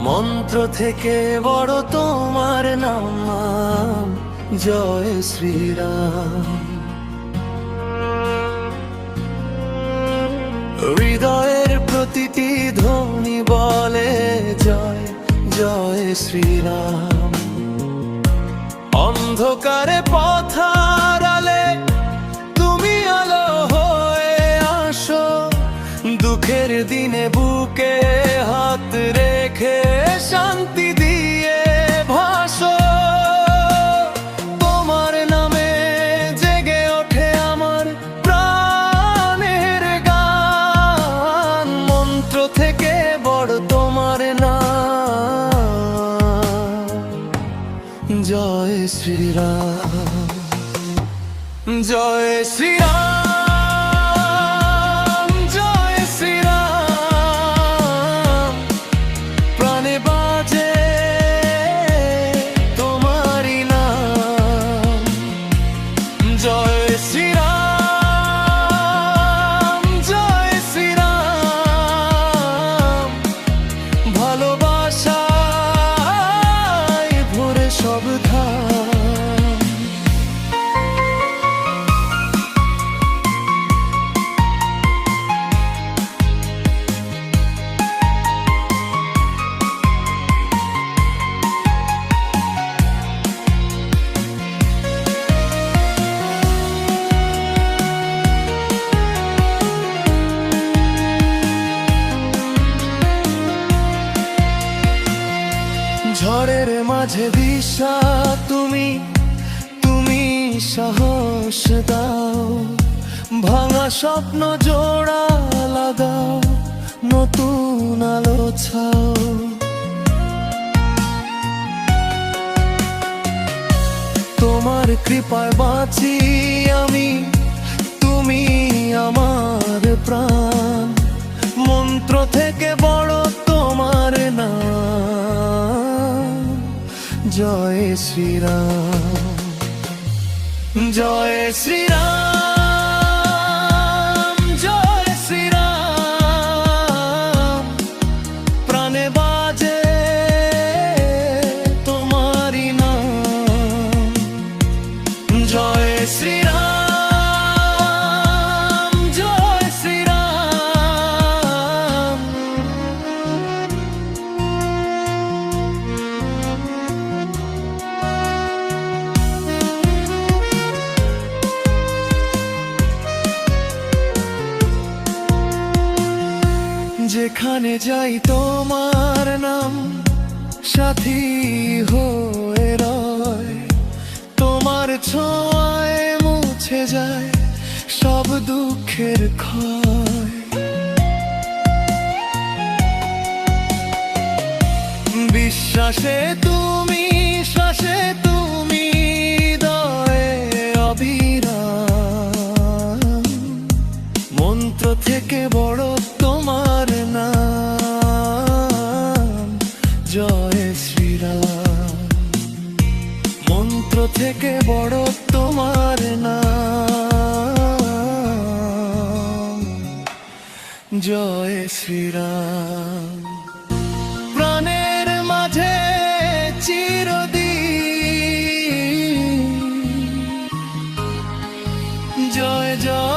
মন্ত্র থেকে বড় তোমার নাম, জয় শ্রীরাম। হৃদয়ের প্রতিটি ধ্বনি বলে জয় জয় শ্রীরাম। অন্ধকারে পথ হারালে তুমি আলো হয়ে আসো, দুঃখের দিনে বুকে হাত রেখে শান্তি দিয়ে ভাসো। তোমার নামে জেগে ওঠে আমার প্রাণের গান, মন্ত্র থেকে বড় তোমার নাম, জয় শ্রীরাম জয় শ্রীরাম জয় শ্রীরাম। প্রাণে বাজে তোমারই নাম, জয় শ্রীরাম জয় শ্রীরাম। ভালোবাসায় ভরে সব ধাম। ঝড়ের মাঝে দিশা তুমি, তুমি সাহস দাও, ভাঙা স্বপ্ন জোড়া লাগাও, নতুন আলো ছাও। তোমার কৃপায় বাঁচি আমি, তুমি আমার প্রাণ, মন্ত্র থেকে বড় তোমার নাম, জয় শ্রীরাম জয় শ্রীরাম জয় শ্রীরাম। প্রাণে বাজে তোমারই নাম, জয় শ্রীরাম জয় শ্রীরাম। যেখানে যাই তোমার নাম সাথী হয়ে রয়, তোমার ছোঁয়ায় মুছে যায় সব দুঃখের ক্ষয়। বিশ্বাসে তুমি শ্বাসে তুমি, হৃদয়ে অবিরাম, মন্ত্র থেকে বড় তোমার নাম, জয় শ্রীরাম। মন্ত্র থেকে বড় তোমার নাম, জয় শ্রীরাম। প্রাণের মাঝে চিরদিন জয় জয়।